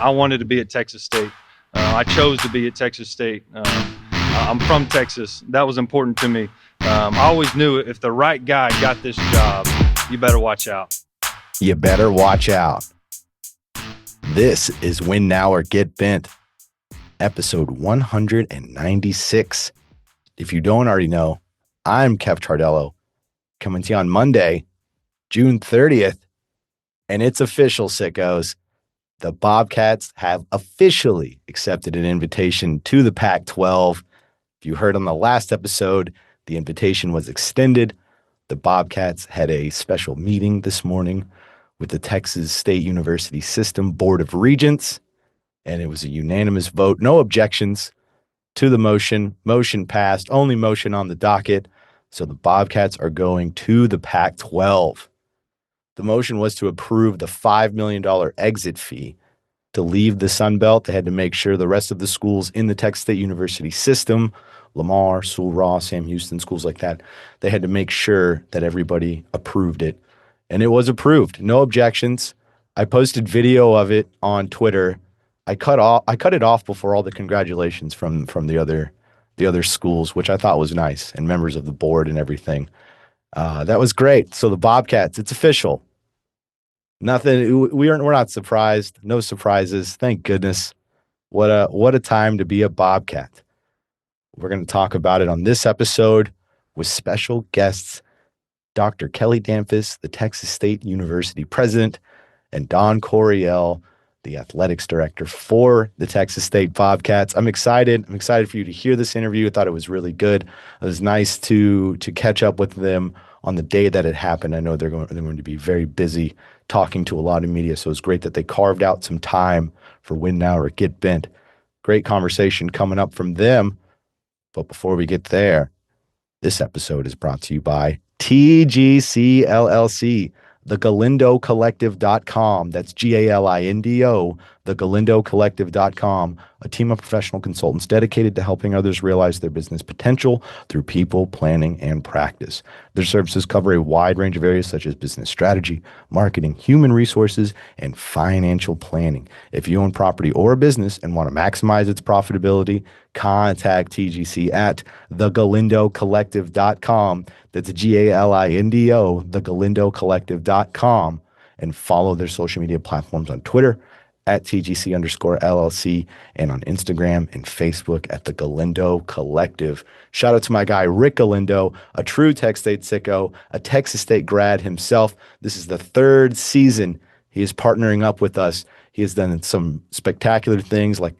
I wanted to be at Texas State. I chose to be at Texas State. I'm from Texas. That was important to me. I always knew if the right guy got this job, you better watch out. You better watch out. This is Win Now or Get Bent, episode 196. If you don't already know, I'm Kev Tardello, coming to you on Monday, June 30th, and it's official, sickos. The Bobcats have officially accepted an invitation to the Pac-12. If you heard on the last episode, the invitation was extended. The Bobcats had a special meeting this morning with the Texas State University System Board of Regents, and it was a unanimous vote. No objections to the motion. Motion passed. Only motion on the docket. So the Bobcats are going to the Pac-12. The motion was to approve the $5 million exit fee to leave the Sun Belt. They had to make sure the rest of the schools in the Texas State University system, Lamar, Sewell Ross, Sam Houston, schools like that, they had to make sure that everybody approved it. And it was approved. No objections. I posted video of it on Twitter. I cut it off before all the congratulations from the other schools, which I thought was nice, and members of the board and everything. That was great. So the Bobcats, it's official. We're not surprised. No surprises. Thank goodness. What a time to be a Bobcat. We're going to talk about it on this episode with special guests, Dr. Kelly Damphousse, the Texas State University president, and Don Coryell, the athletics director for the Texas State Bobcats. I'm excited. I'm excited for you to hear this interview. I thought it was really good. It was nice to catch up with them on the day that it happened. I know they're going to be very busy talking to a lot of media, so it's great that they carved out some time for Win Now or Get Bent. Great conversation coming up from them. But before we get there, this episode is brought to you by TGC LLC, thegalindocollective.com. That's GALINDO, thegalindocollective.com, a team of professional consultants dedicated to helping others realize their business potential through people, planning, and practice. Their services cover a wide range of areas such as business strategy, marketing, human resources, and financial planning. If you own property or a business and want to maximize its profitability, contact TGC at thegalindocollective.com. That's GALINDO, thegalindocollective.com, and follow their social media platforms on Twitter at TGC_LLC and on Instagram and Facebook at the Galindo Collective. Shout out to my guy, Rick Galindo, a true Texas State sicko, a Texas State grad himself. This is the third season he is partnering up with us. He has done some spectacular things like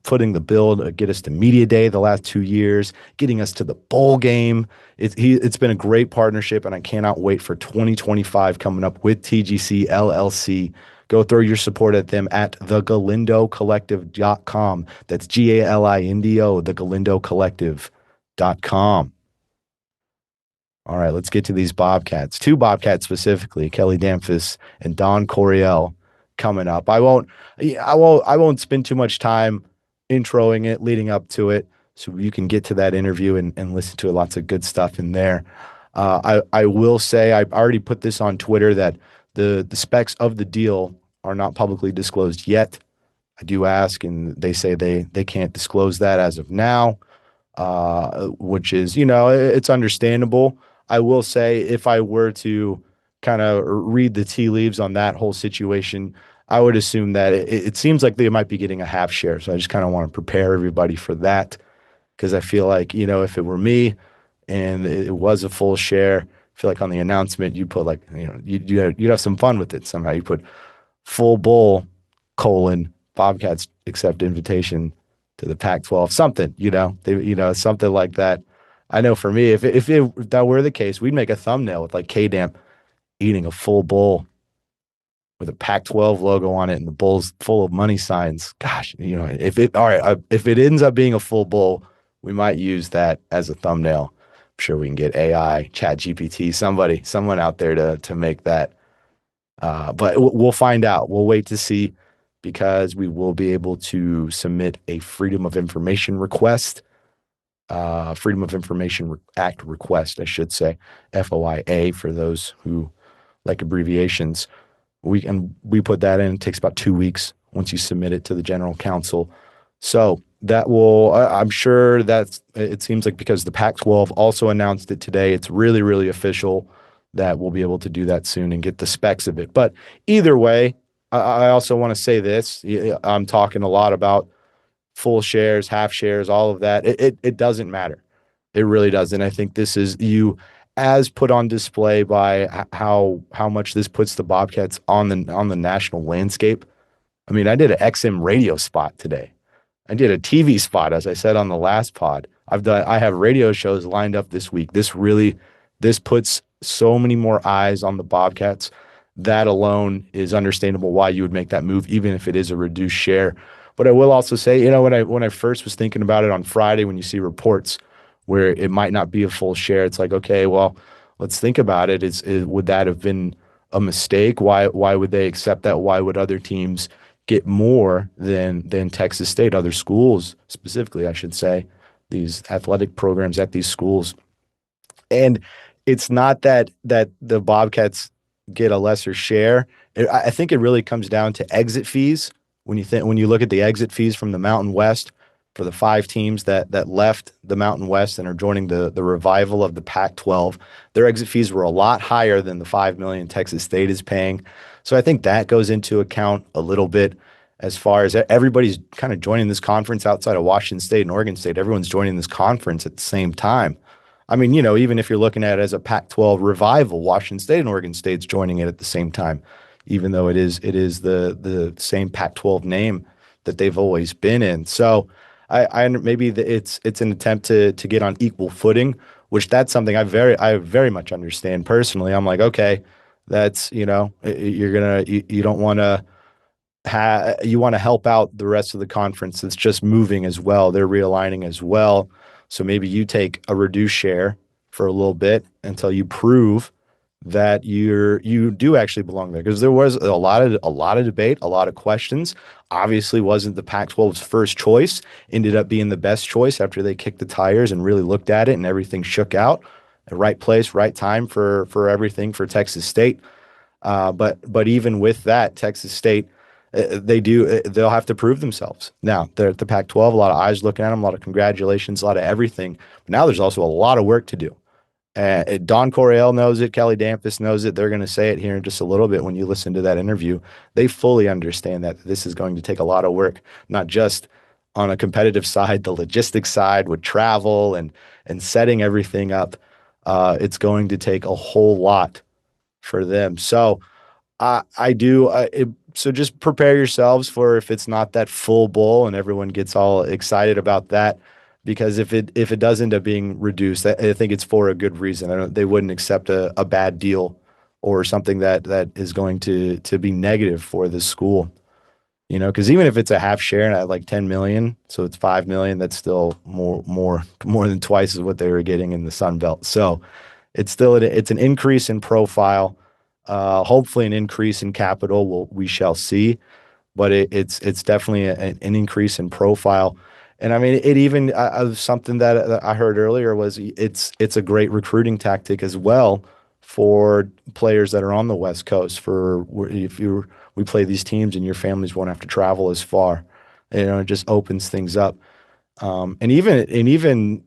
footing the bill to get us to Media Day the last 2 years, getting us to the bowl game. It's been a great partnership, and I cannot wait for 2025 coming up with TGC LLC. Go throw your support at them at thegalindocollective.com. That's GALINDO, thegalindocollective.com. All right, let's get to these Bobcats. Two Bobcats specifically, Kelly Damphousse and Don Coryell, coming up. I won't spend too much time introing it, leading up to it, so you can get to that interview and listen to it. Lots of good stuff in there. I will say, I've already put this on Twitter, that the specs of the deal are not publicly disclosed yet. I do ask, and they say they can't disclose that as of now, which is, it's understandable. I will say, if I were to kind of read the tea leaves on that whole situation, I would assume that it seems like they might be getting a half share. So I just kind of want to prepare everybody for that, because I feel like, if it were me and it was a full share, I feel like on the announcement you put you'd have some fun with it somehow. You put full bowl, Bobcats accept invitation to the Pac-12, something, something like that. I know for me, if that were the case, we'd make a thumbnail with like K-Damp eating a full bowl with a Pac-12 logo on it and the bowl's full of money signs. Gosh, if it ends up being a full bowl, we might use that as a thumbnail. I'm sure we can get AI, Chat GPT, someone out there to make that. But we'll find out. We'll wait to see, because we will be able to submit a Freedom of Information request, Freedom of Information Act request, I should say, FOIA for those who like abbreviations. We put that in. It takes about 2 weeks. once you submit it to the general counsel. So that will, I'm sure that's, it seems like because the Pac-12 also announced it today, it's really, really official that we'll be able to do that soon and get the specs of it. But either way, I also want to say this. I'm talking a lot about full shares, half shares, all of that. It doesn't matter. It really doesn't. I think this is you as put on display by how much this puts the Bobcats on the national landscape. I mean, I did an XM radio spot today. I did a TV spot, as I said on the last pod. I have radio shows lined up this week. This puts so many more eyes on the Bobcats. That alone is understandable why you would make that move, even if it is a reduced share. But I will also say, when I first was thinking about it on Friday, when you see reports where it might not be a full share, it's like, okay, well, let's think about it. Would that have been a mistake? Why would they accept that? Why would other teams get more than Texas State, other schools specifically, I should say, these athletic programs at these schools? And it's not that the Bobcats get a lesser share. I think it really comes down to exit fees. When you look at the exit fees from the Mountain West for the 5 teams that left the Mountain West and are joining the revival of the Pac-12, their exit fees were a lot higher than the $5 million Texas State is paying. So I think that goes into account a little bit as far as everybody's kind of joining this conference outside of Washington State and Oregon State. Everyone's joining this conference at the same time. I mean, even if you're looking at it as a Pac-12 revival, Washington State and Oregon State's joining it at the same time, even though it is the same Pac-12 name that they've always been in. So I maybe it's an attempt to get on equal footing, which that's something I very much understand personally. I'm like, okay, that's you don't want to you want to help out the rest of the conference that's just moving as well. They're realigning as well. So maybe you take a reduced share for a little bit until you prove that you do actually belong there. Because there was a lot of debate, a lot of questions. Obviously wasn't the Pac-12's first choice. Ended up being the best choice after they kicked the tires and really looked at it and everything shook out. The right place, right time for everything for Texas State. But even with that, Texas State, they'll have to prove themselves. Now, they're at the Pac-12, a lot of eyes looking at them, a lot of congratulations, a lot of everything. But now there's also a lot of work to do. Don Coryell knows it. Kelly Damphus knows it. They're going to say it here in just a little bit when you listen to that interview. They fully understand that this is going to take a lot of work, not just on a competitive side, the logistics side with travel and setting everything up. It's going to take a whole lot for them. So so just prepare yourselves for if it's not that full bowl and everyone gets all excited about that, because if it does end up being reduced, I think it's for a good reason. They wouldn't accept a bad deal or something that is going to be negative for this school. Because even if it's a half share and at like 10 million, so it's 5 million, that's still more than twice as what they were getting in the Sun Belt. So it's an increase in profile. Hopefully an increase in capital. We shall see, but it's definitely an increase in profile. And I mean, it even something that I heard earlier was it's a great recruiting tactic as well for players that are on the West Coast. We play these teams and your families won't have to travel as far. It just opens things up. And even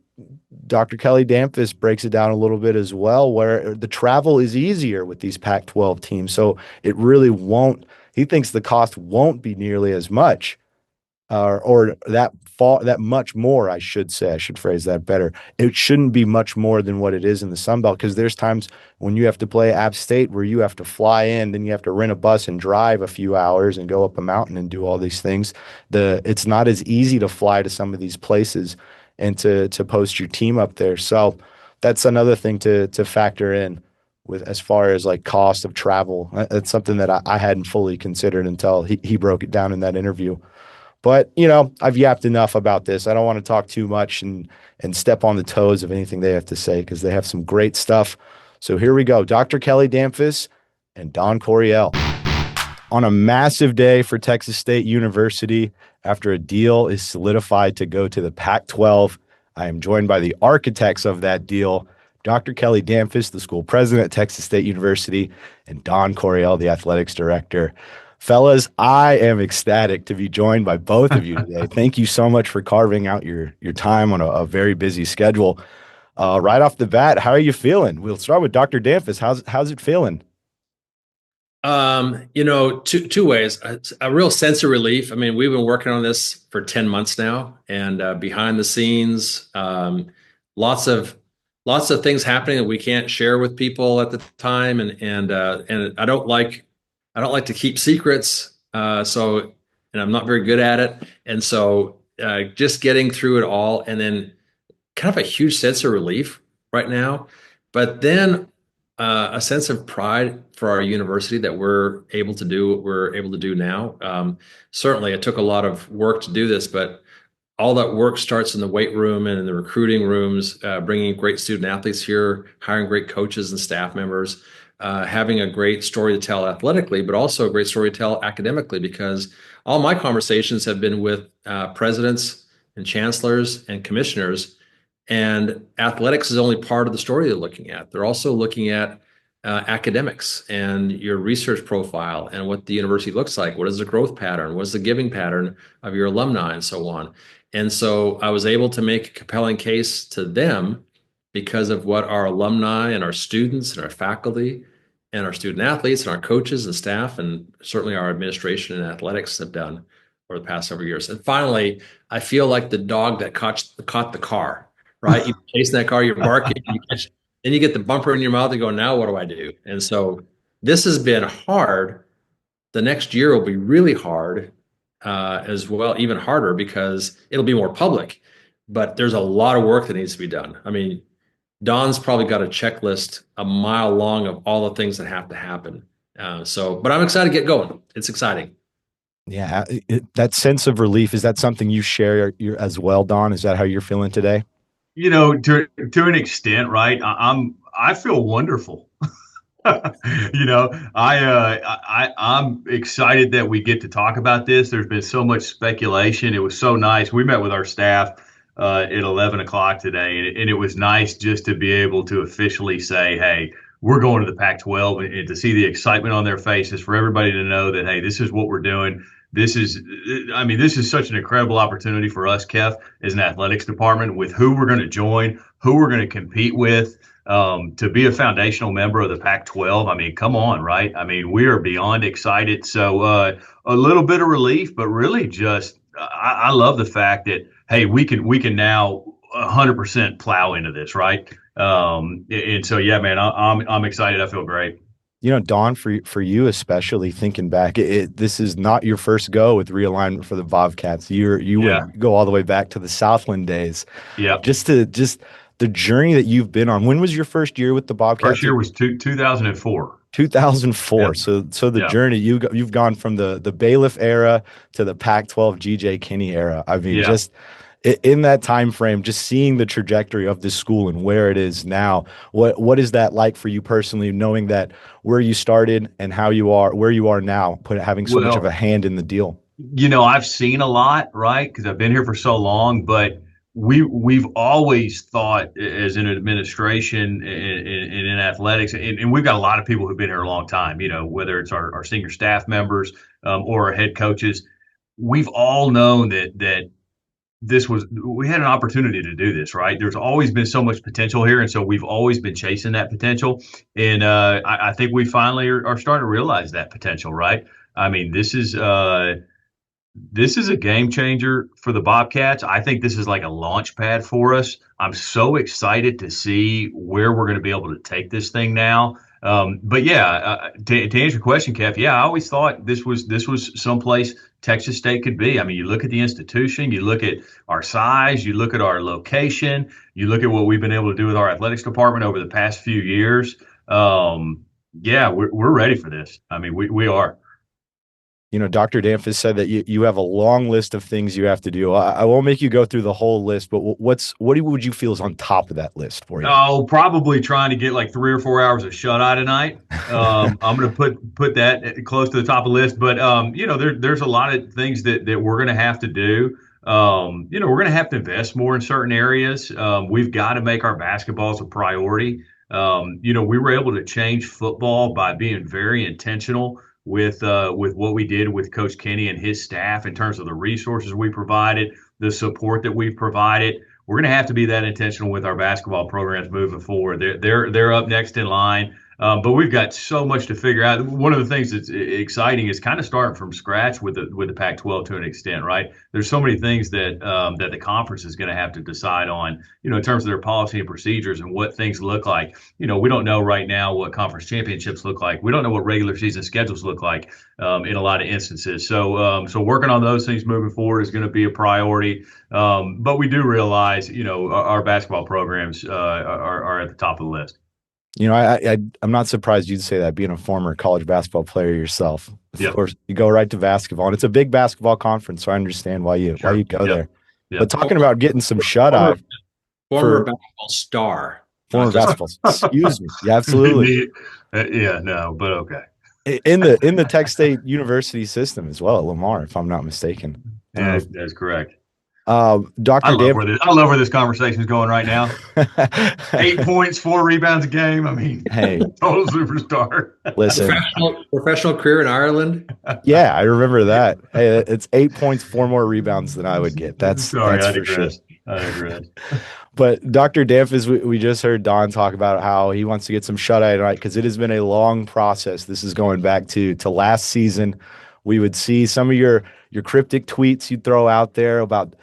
Dr. Kelly Damphus breaks it down a little bit as well, where the travel is easier with these Pac-12 teams. So it really won't, he thinks the cost won't be nearly as much, or that much more, I should say. I should phrase that better. It shouldn't be much more than what it is in the Sun Belt, because there's times when you have to play App State where you have to fly in, then you have to rent a bus and drive a few hours and go up a mountain and do all these things. It's not as easy to fly to some of these places and to post your team up there. So that's another thing to factor in with as far as like cost of travel. That's something that I hadn't fully considered until he broke it down in that interview. But, I've yapped enough about this. I don't want to talk too much and step on the toes of anything they have to say, because they have some great stuff. So here we go. Dr. Kelly Damphus and Don Coryell. On a massive day for Texas State University, after a deal is solidified to go to the Pac-12, I am joined by the architects of that deal, Dr. Kelly Damphus, the school president at Texas State University, and Don Coryell, the athletics director. Fellas, I am ecstatic to be joined by both of you today. Thank you so much for carving out your time on a very busy schedule. Right off the bat, how are you feeling? We'll start with Dr. Danfus. How's it feeling? Two ways. A real sense of relief. I mean, we've been working on this for 10 months now, and behind the scenes, lots of lots of things happening that we can't share with people at the time, and I don't like to keep secrets. And I'm not very good at it, and so just getting through it all, and then kind of a huge sense of relief right now, but then a sense of pride for our university that we're able to do what we're able to do now. Certainly, it took a lot of work to do this, but all that work starts in the weight room and in the recruiting rooms, bringing great student athletes here, hiring great coaches and staff members, having a great story to tell athletically, but also a great story to tell academically, because all my conversations have been with presidents and chancellors and commissioners, and athletics is only part of the story they're looking at. They're also looking at academics and your research profile and what the university looks like. What is the growth pattern? What is the giving pattern of your alumni and so on? And so I was able to make a compelling case to them because of what our alumni and our students and our faculty and our student athletes and our coaches and staff and certainly our administration and athletics have done over the past several years. And finally, I feel like the dog that caught the car, right? You're chasing that car, you're barking, then you get the bumper in your mouth and go, now what do I do? And so this has been hard. The next year will be really hard as well, even harder because it'll be more public. But there's a lot of work that needs to be done. I mean, Don's probably got a checklist a mile long of all the things that have to happen. But I'm excited to get going. It's exciting. Yeah, that sense of relief, is that something you share as well, Don? Is that how you're feeling today? To an extent, right? I feel wonderful. I'm excited that we get to talk about this. There's been so much speculation. It was so nice. We met with our staff at 11 o'clock today, and it was nice just to be able to officially say, hey, we're going to the Pac-12, and to see the excitement on their faces, for everybody to know that, hey, this is what we're doing. This is such an incredible opportunity for us, Kev, as an athletics department, with who we're going to join, who we're going to compete with, to be a foundational member of the Pac-12. I mean, come on, right? I mean, we are beyond excited. So a little bit of relief, but really just I love the fact that, hey, we can now 100% plow into this, right? And so, yeah, man, I'm excited. I feel great. Don, for you especially, thinking back, this is not your first go with realignment for the Bobcats. You would go all the way back to the Southland days. Yeah. Just the journey that you've been on. When was your first year with the Bobcats? First year was 2004. 2004. Yep. So the journey you've gone from the Bailiff era to the Pac-12 GJ Kinney era. I mean, just in that time frame, just seeing the trajectory of this school and where it is now. What is that like for you personally, knowing that where you started and where you are now, having so much of a hand in the deal? I've seen a lot, right? Because I've been here for so long, but we've always thought, as an administration and in athletics, and we've got a lot of people who've been here a long time, whether it's our senior staff members or our head coaches. We've all known that we had an opportunity to do this, right? There's always been so much potential here. And so we've always been chasing that potential. And I think we finally are starting to realize that potential, right? I mean, this is a game changer for the Bobcats. I think this is like a launch pad for us. I'm so excited to see where we're going to be able to take this thing now. But yeah, to answer your question, Kev, I always thought this was someplace Texas State could be. I mean, you look at the institution, you look at our size, you look at our location, you look at what we've been able to do with our athletics department over the past few years. We're ready for this. I mean, we are. Dr. Danfus said that you have a long list of things you have to do. I won't make you go through the whole list, but what would you feel is on top of that list for you? Oh, probably trying to get like 3 or 4 hours of shut eye tonight. I'm going to put that close to the top of the list. But there's a lot of things that we're going to have to do. We're going to have to invest more in certain areas. We've got to make our basketballs a priority. We were able to change football by being very intentional with what we did with Coach Kenny and his staff in terms of the resources we provided, the support that we've provided. We're going to have to be that intentional with our basketball programs moving forward. They're up next in line. But we've got so much to figure out. One of the things that's exciting is kind of starting from scratch with the Pac-12 to an extent, right? There's so many things that that the conference is going to have to decide on, in terms of their policy and procedures and what things look like. We don't know right now what conference championships look like. We don't know what regular season schedules look like in a lot of instances. So working on those things moving forward is going to be a priority. But we do realize, our basketball programs are at the top of the list. I'm not surprised you'd say that, being a former college basketball player yourself. Of course, you go right to basketball, and it's a big basketball conference, so I understand why you go there. Yep. But talking about getting some shut-eye. Former basketball star. Former basketball. Excuse me. Yeah, absolutely. But okay. In the Tech State University system as well at Lamar, if I'm not mistaken. Yeah, that's correct. Dr. I love where this conversation is going right now. 8 points, 4 rebounds a game. I mean, hey, total superstar. Listen, professional career in Ireland. Yeah, I remember that. Hey, it's 8 points, 4 more rebounds than I would get. That's for sure. I agree. But Dr. Danfus, we just heard Don talk about how he wants to get some shut-eye tonight because it has been a long process. This is going back to last season. We would see some of your cryptic tweets you'd throw out there about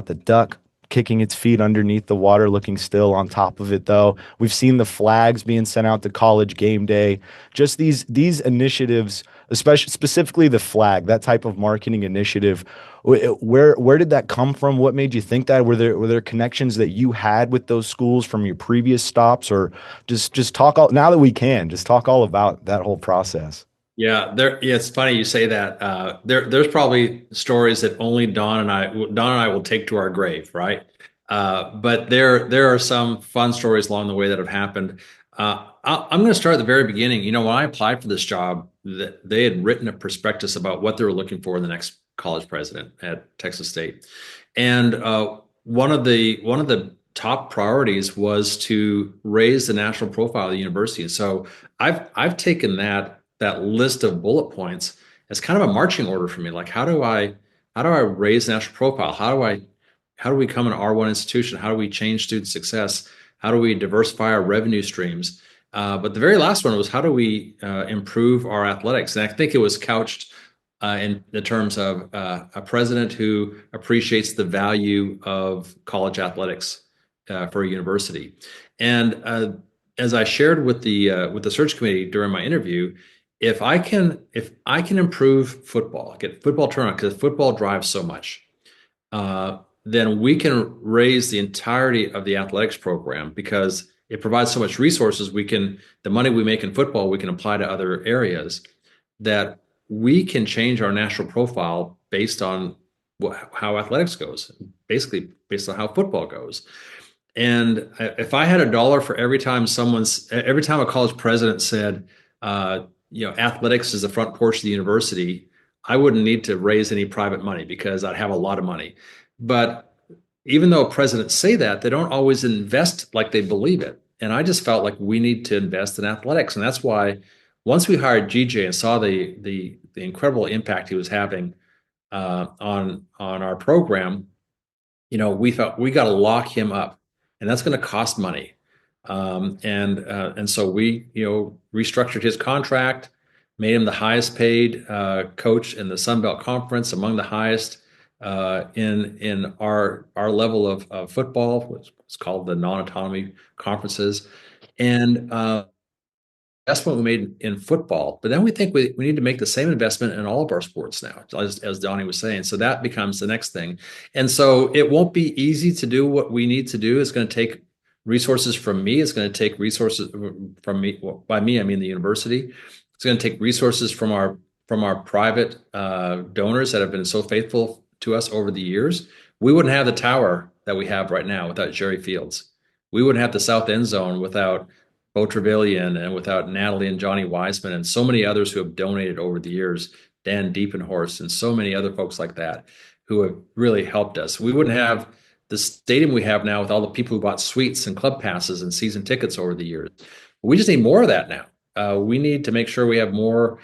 the duck kicking its feet underneath the water, looking still on top of it, though. We've seen the flags being sent out to College Game Day. Just these initiatives, specifically the flag, that type of marketing initiative. Where did that come from? What made you think that? Were there connections that you had with those schools from your previous stops, or just talk all, now that we can, just talk all about that whole process? Yeah, it's funny you say that. There's probably stories that only Don and I will take to our grave, right? But there are some fun stories along the way that have happened. I'm going to start at the very beginning. When I applied for this job, they had written a prospectus about what they were looking for in the next college president at Texas State, and one of the top priorities was to raise the national profile of the university. And so I've taken that list of bullet points as kind of a marching order for me. Like, how do I raise national profile? How do we become an R1 institution? How do we change student success? How do we diversify our revenue streams? But the very last one was, how do we improve our athletics? And I think it was couched in the terms of a president who appreciates the value of college athletics for a university. And as I shared with the search committee during my interview, if I can improve football, get football turnout, because football drives so much, then we can raise the entirety of the athletics program, because it provides so much resources. The money we make in football, we can apply to other areas, that we can change our national profile based on how athletics goes, basically based on how football goes. And if I had $1 for every time a college president said, athletics is the front porch of the university, I wouldn't need to raise any private money, because I'd have a lot of money. But even though presidents say that, they don't always invest like they believe it. And I just felt like we need to invest in athletics. And that's why once we hired GJ and saw the incredible impact he was having on our program, we thought we got to lock him up, and that's going to cost money. And so we, restructured his contract, made him the highest paid coach in the Sun Belt Conference, among the highest in our level of football, which is called the non-autonomy conferences. And investment we made in football, but then we think we need to make the same investment in all of our sports now, as Donnie was saying. So that becomes the next thing. And so it won't be easy to do what we need to do. It's going to take resources from me. It's going to take resources from me. Well, by me, I mean the university. It's going to take resources from our private donors that have been so faithful to us over the years. We wouldn't have the tower that we have right now without Jerry Fields. We wouldn't have the South End Zone without Bo Trevelyan and without Natalie and Johnny Wiseman and so many others who have donated over the years, Dan Diepenhorst and so many other folks like that who have really helped us. We wouldn't have the stadium we have now with all the people who bought suites and club passes and season tickets over the years. We just need more of that now. We need to make sure we have more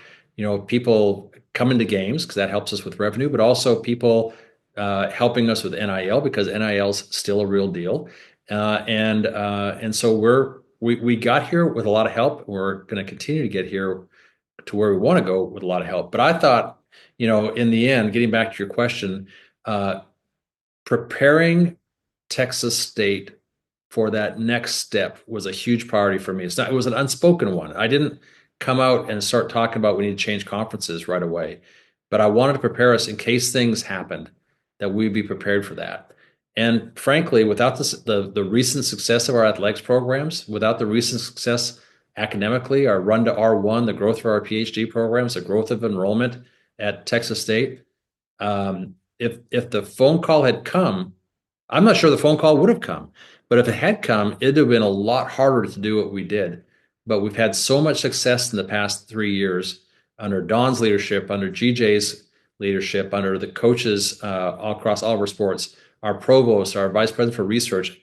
people coming to games because that helps us with revenue, but also people helping us with NIL because NIL is still a real deal. And so we got here with a lot of help. We're going to continue to get here to where we want to go with a lot of help. But I thought, in the end, getting back to your question, preparing Texas State for that next step was a huge priority for me. It was an unspoken one. I didn't come out and start talking about we need to change conferences right away, but I wanted to prepare us in case things happened, that we'd be prepared for that. And frankly, without the recent success of our athletics programs, without the recent success academically, our run to R1, the growth of our PhD programs, the growth of enrollment at Texas State, if the phone call had come, I'm not sure the phone call would have come, but if it had come, it'd have been a lot harder to do what we did. But we've had so much success in the past 3 years under Don's leadership, under GJ's leadership, under the coaches all across all of our sports, our provost, our vice president for research,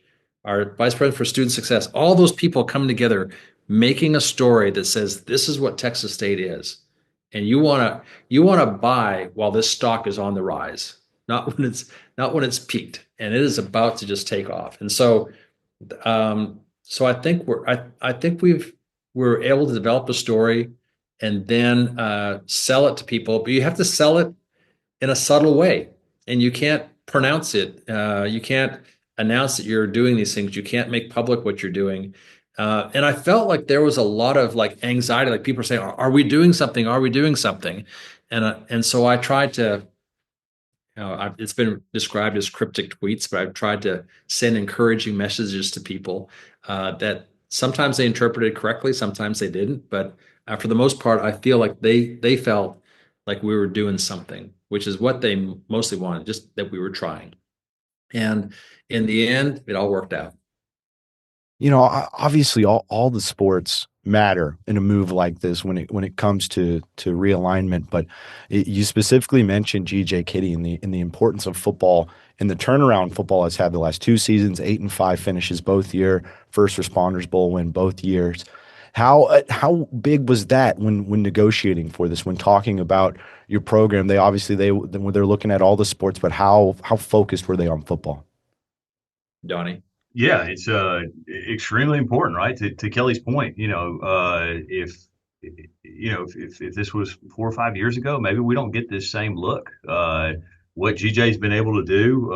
our vice president for student success, all those people coming together, making a story that says this is what Texas State is. And you want to buy while this stock is on the rise, not when it's peaked, and it is about to just take off. And so I think we're able to develop a story and then sell it to people, but you have to sell it in a subtle way, and you can't pronounce it. You can't announce that you're doing these things. You can't make public what you're doing. And I felt like there was a lot of like anxiety, like people are saying, "Are we doing something? Are we doing something?" And so I tried to. It's been described as cryptic tweets, but I've tried to send encouraging messages to people that sometimes they interpreted correctly, sometimes they didn't. But for the most part, I feel like they felt like we were doing something, which is what they mostly wanted, just that we were trying. And in the end, it all worked out. Obviously all the sports matter in a move like this when it comes to realignment, but you specifically mentioned GJ Kitty and the importance of football and the turnaround football has had the last 2 seasons, 8-5 finishes both year, First Responders Bowl win both years. How big was that when negotiating for this, when talking about your program? They obviously they're looking at all the sports, but how focused were they on football? Donnie. Yeah, it's extremely important, right? To Kelly's point, if this was 4 or 5 years ago, maybe we don't get this same look. What GJ's been able to do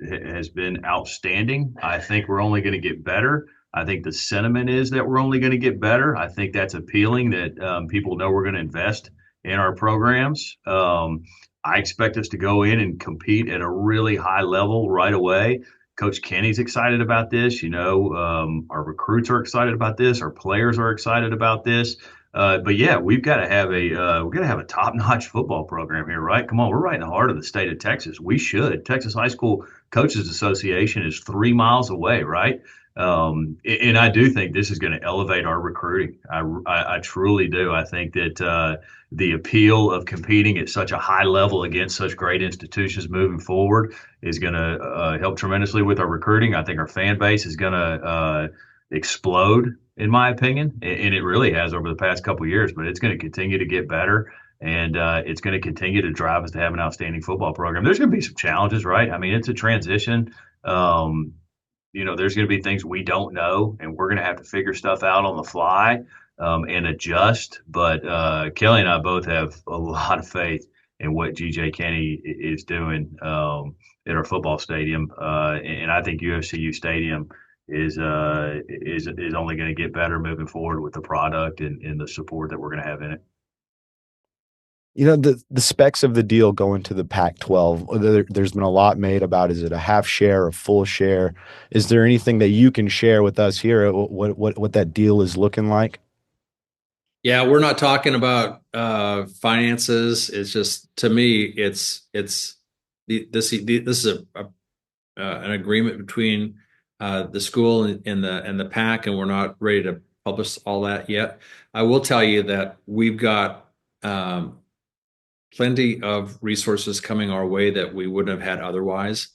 has been outstanding. I think we're only going to get better. I think the sentiment is that we're only going to get better. I think that's appealing that people know we're going to invest in our programs. I expect us to go in and compete at a really high level right away. Coach Kenny's excited about this. Our recruits are excited about this. Our players are excited about this. But yeah, we've got to have a top-notch football program here, right? Come on, we're right in the heart of the state of Texas. We should. Texas High School Coaches Association is 3 miles away, right? And I do think this is going to elevate our recruiting. I truly do. I think that the appeal of competing at such a high level against such great institutions moving forward is going to help tremendously with our recruiting. I think our fan base is going to explode, in my opinion, and it really has over the past couple of years. But it's going to continue to get better, and it's going to continue to drive us to have an outstanding football program. There's going to be some challenges, right? I mean, it's a transition. There's going to be things we don't know, and we're going to have to figure stuff out on the fly and adjust. But Kelly and I both have a lot of faith in what GJ Kenny is doing at our football stadium, and I think UFCU Stadium is only going to get better moving forward with the product and the support that we're going to have in it. The specs of the deal going to the Pac-12, there's been a lot made about, is it a half share, a full share? Is there anything that you can share with us here, what that deal is looking like? Yeah, we're not talking about finances. It's just, to me, this is an agreement between the school and the PAC, and we're not ready to publish all that yet. I will tell you that we've got plenty of resources coming our way that we wouldn't have had otherwise.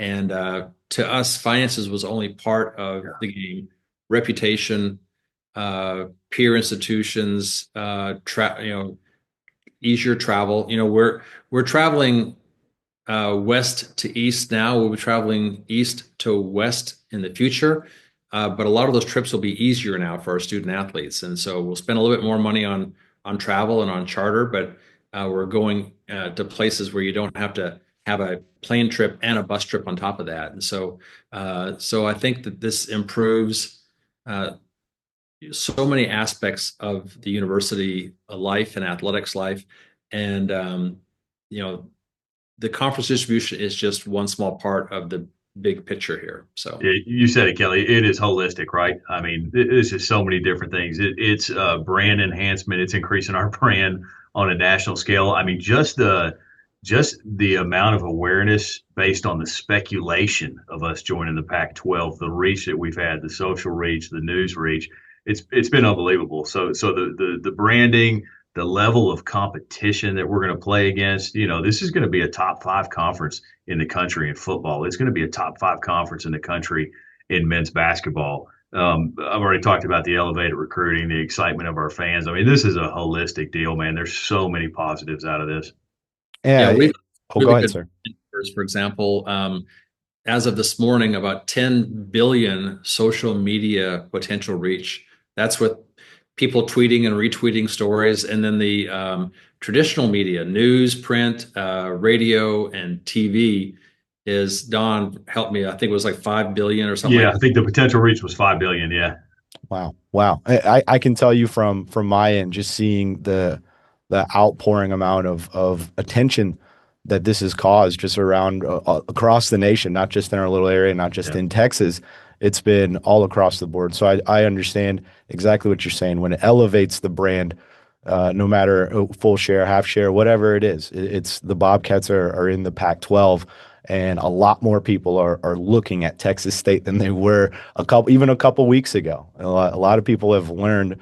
And to us, finances was only part of the game. Reputation, peer institutions, easier travel. We're traveling west to east now. We'll be traveling east to west in the future. But a lot of those trips will be easier now for our student athletes. And so we'll spend a little bit more money on travel and on charter, but we're going to places where you don't have to have a plane trip and a bus trip on top of that. And so I think that this improves so many aspects of the university life and athletics life. And, the conference distribution is just one small part of the big picture here. So You said it, Kelly. It is holistic, right? I mean, it's just so many different things. It's brand enhancement. It's increasing our brand on a national scale. I mean, just the amount of awareness based on the speculation of us joining the Pac-12, the reach that we've had, the social reach, the news reach. It's been unbelievable. So the branding, the level of competition that we're going to play against, this is going to be a top 5 conference in the country in football. It's going to be a top 5 conference in the country in men's basketball. I've already talked about the elevated recruiting, the excitement of our fans. I mean, this is a holistic deal, man. There's so many positives out of this. Yeah. we've Oh, really go ahead, good sir. numbers. For example, as of this morning, about 10 billion social media potential reach. That's with people tweeting and retweeting stories. And then the traditional media, news, print, radio, and TV is, Don, help me, I think it was like 5 billion or something. Yeah, like I think the potential reach was 5 billion. Yeah. Wow. I can tell you from my end, just seeing the outpouring amount of attention that this has caused just around across the nation, not just in our little area, not just Yeah. in Texas. It's been all across the board. So I understand exactly what you're saying. When it elevates the brand, no matter full share, half share, whatever it is, it's the Bobcats are in the Pac-12, and a lot more people are looking at Texas State than they were a couple weeks ago. A lot of people have learned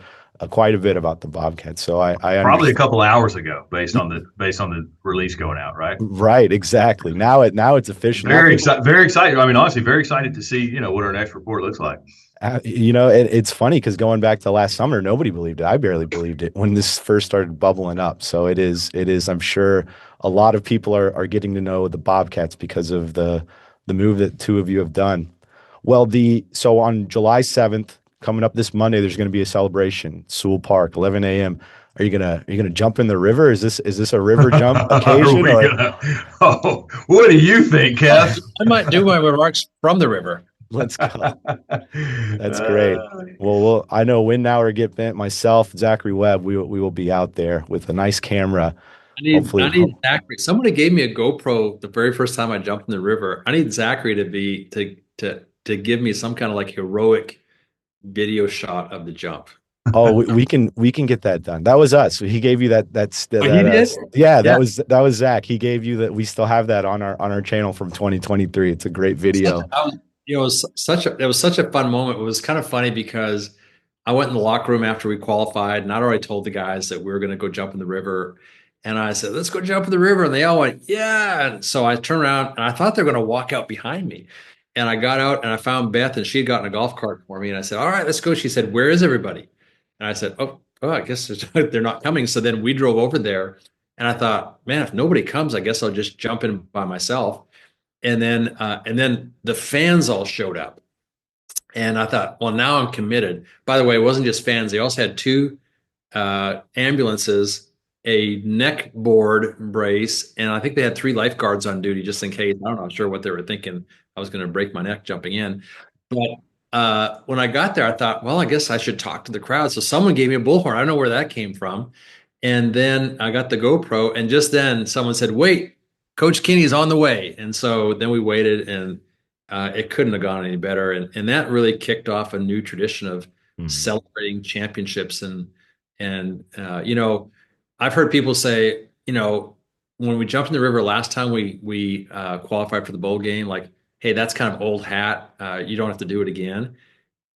quite a bit about the Bobcats. So I Probably a understand. couple hours ago, based on the release going out, right? Right, exactly. Now it's official. Now Very people, excited. Very excited. I mean, honestly, very excited to see what our next report looks like. it's funny because going back to last summer, nobody believed it. I barely believed it when this first started bubbling up. So it is. I'm sure a lot of people are getting to know the Bobcats because of the move that two of you have done. Well, so on July 7th, coming up this Monday, there's going to be a celebration, Sewell Park, 11 a.m. Are you gonna jump in the river? Is this a river jump occasion? Oh, what do you think, Kev? I might do my remarks from the river. Let's go. That's great. Well, I know Windauer, Get Bent, myself, Zachary Webb, we will be out there with a nice camera. I need Zachary. Somebody gave me a GoPro the very first time I jumped in the river. I need Zachary to give me some kind of like heroic video shot of the jump. Oh, we can get that done. That was us. He gave you that. He did? Yeah, Yeah. that was Zach. He gave you that. We still have that on our channel from 2023. It's a great video. It was such a fun moment. It was kind of funny because I went in the locker room after we qualified, and I'd already told the guys that we were going to go jump in the river. And I said, "Let's go jump in the river." And they all went, "Yeah." And so I turned around and I thought they were going to walk out behind me. And I got out and I found Beth, and she had gotten a golf cart for me. And I said, "All right, let's go." She said, "Where is everybody?" And I said, "Oh, I guess they're not coming." So then we drove over there, and I thought, man, if nobody comes, I guess I'll just jump in by myself. And then the fans all showed up, and I thought, well, now I'm committed. By the way, it wasn't just fans; they also had 2 ambulances, a neck board brace, and I think they had 3 lifeguards on duty just in case. I'm not sure what they were thinking. I was going to break my neck jumping in, but when I got there, I thought, well, I guess I should talk to the crowd. So someone gave me a bullhorn. I don't know where that came from. And then I got the GoPro, and just then someone said, "Wait, Coach Kinney's on the way." And so then we waited, and it couldn't have gone any better. And that really kicked off a new tradition of celebrating championships. And I've heard people say, when we jumped in the river last time we qualified for the bowl game, like, hey, that's kind of old hat. You don't have to do it again.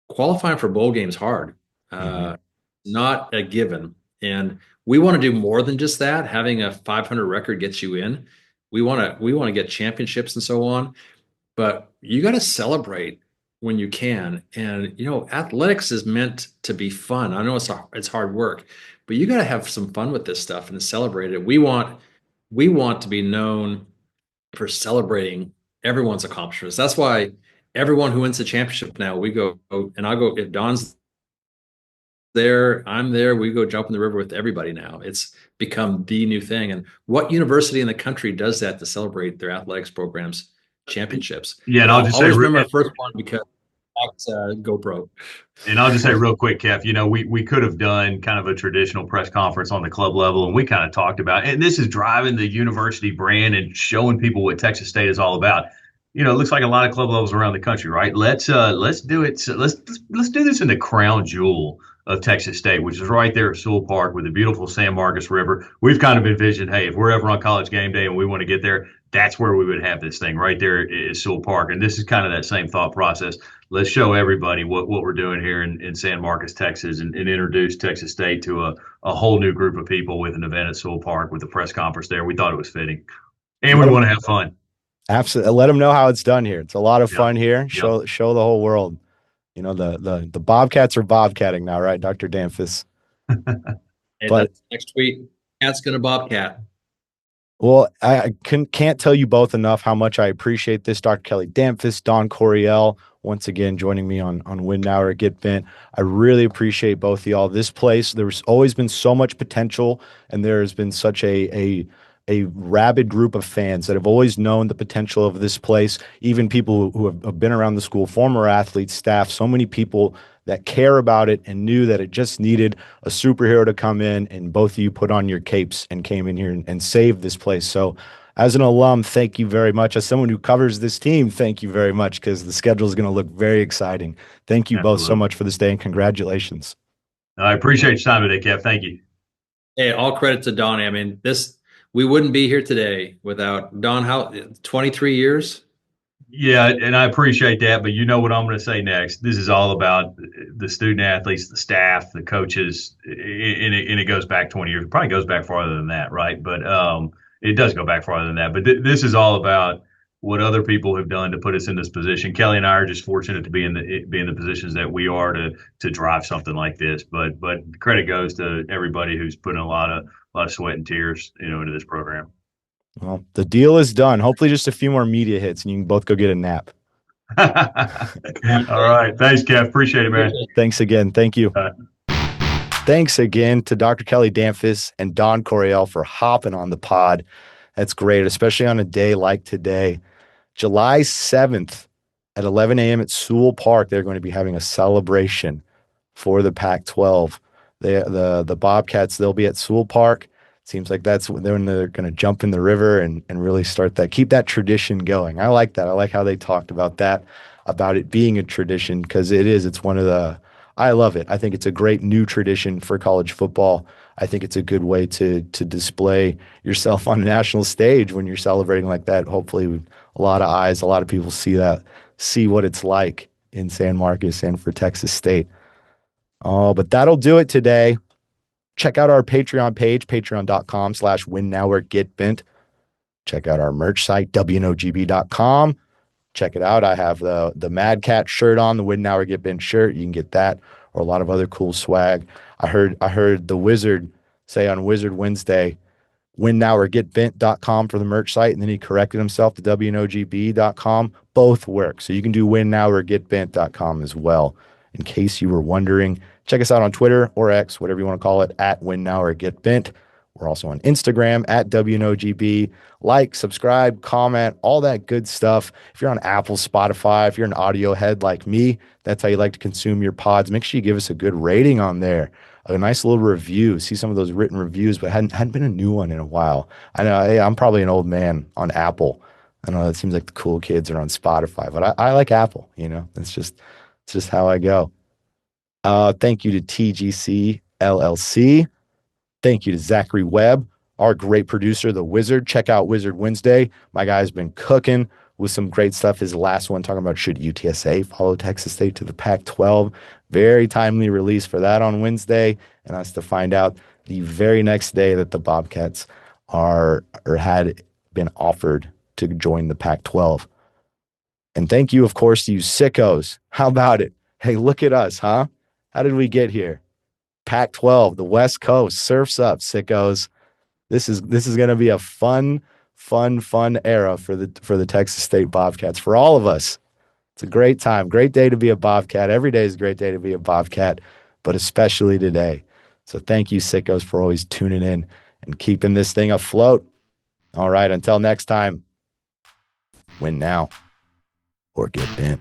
Qualifying for bowl games hard, not a given. And we want to do more than just that. Having a 500 record gets you in. We want to get championships and so on, but you got to celebrate when you can. And athletics is meant to be fun. I know it's hard work, but you got to have some fun with this stuff and celebrate it. We want to be known for celebrating everyone's accomplishments. That's why everyone who wins the championship now, we go, and I'll go, if Don's there, I'm there, we go jump in the river with everybody now. It's become the new thing. And what university in the country does that to celebrate their athletics programs championships? Yeah, and And I'll I'll just say, always remember our first one because that's GoPro. and I'll just say real quick, Kev, we could have done kind of a traditional press conference on the club level, and we kind of talked about, and this is driving the university brand and showing people what Texas State is all about. It looks like a lot of club levels around the country, right? Let's do it. So let's do this in the crown jewel of Texas State, which is right there at Sewell Park with the beautiful San Marcos River. We've kind of envisioned, hey, if we're ever on College Game Day and we want to get there, that's where we would have this thing right there at Sewell Park. And this is kind of that same thought process. Let's show everybody what we're doing here in San Marcos, Texas, and introduce Texas State to a whole new group of people with an event at Sewell Park with the press conference there. We thought it was fitting. And we want to have fun. Absolutely. Let them know how it's done here. It's a lot of fun here. Yep. Show the whole world. The Bobcats are bobcatting now, right, Dr. Danfus? But next week, Cat's gonna Bobcat. Well, I can't tell you both enough how much I appreciate this. Dr. Kelly Danfus, Don Coryell, once again joining me on Win Now or Get Bent. I really appreciate both of y'all. This place, there's always been so much potential, and there has been such a rabid group of fans that have always known the potential of this place. Even people who have been around the school, former athletes, staff, so many people that care about it and knew that it just needed a superhero to come in, and both of you put on your capes and came in here and saved this place. So as an alum, thank you very much. As someone who covers this team, thank you very much, because the schedule is going to look very exciting. Thank you both so much for this day, and congratulations. I appreciate your time today, Kev. Thank you. Hey, all credit to Donnie. I mean, we wouldn't be here today without Don. How 23 years? Yeah, and I appreciate that, but you know what I'm going to say next. This is all about the student athletes, the staff, the coaches, and it goes back 20 years. It probably goes back farther than that, right? But it does go back farther than that. But this is all about what other people have done to put us in this position. Kelly and I are just fortunate to be in the positions that we are to drive something like this. But credit goes to everybody who's putting a lot of sweat and tears, into this program. Well, the deal is done. Hopefully just a few more media hits and you can both go get a nap. All right. Thanks, Kev. Appreciate it, man. Thanks again. Thank you. Thanks again to Dr. Kelly Danfus and Don Coryell for hopping on the pod. That's great, especially on a day like today. July 7th at 11 a.m. at Sewell Park, they're going to be having a celebration for the Pac-12. The Bobcats, they'll be at Sewell Park. Seems like that's when they're going to jump in the river and really start keep that tradition going. I like that. I like how they talked about that, about it being a tradition, because it's one of I love it. I think it's a great new tradition for college football. I think it's a good way to display yourself on a national stage when you're celebrating like that. Hopefully a lot of eyes, a lot of people see what it's like in San Marcos and for Texas State. Oh, but that'll do it today. Check out our Patreon page, patreon.com/winnnoworgetbent. Check out our merch site, WNOGB.com. Check it out. I have the Mad Cat shirt on, the Win Now or Get Bent shirt. You can get that or a lot of other cool swag. I heard the Wizard say on Wizard Wednesday, winnnoworgetbent.com for the merch site, and then he corrected himself to WNOGB.com. Both work. So you can do winnnoworgetbent.com as well. In case you were wondering, check us out on Twitter or X, whatever you want to call it, at winnnoworgetbent. We're also on Instagram at WNOGB. Like, subscribe, comment, all that good stuff. If you're on Apple, Spotify, if you're an audio head like me, that's how you like to consume your pods. Make sure you give us a good rating on there. A nice little review. See some of those written reviews, but hadn't been a new one in a while. I know I'm probably an old man on Apple. I know it seems like the cool kids are on Spotify, but I like Apple. It's just how I go. Thank you to TGC LLC. Thank you to Zachary Webb, our great producer, The Wizard. Check out Wizard Wednesday. My guy's been cooking with some great stuff. His last one talking about should UTSA follow Texas State to the Pac-12. Very timely release for that on Wednesday. And us to find out the very next day that the Bobcats had been offered to join the Pac-12. And thank you, of course, to you sickos. How about it? Hey, look at us, huh? How did we get here? Pac-12, the West Coast. Surfs up, sickos. This is going to be a fun era for the Texas State Bobcats, for all of us. It's a great time, great day to be a Bobcat. Every day is a great day to be a Bobcat, but especially today. So thank you, sickos, for always tuning in and keeping this thing afloat. All right, until next time, win now or get bent.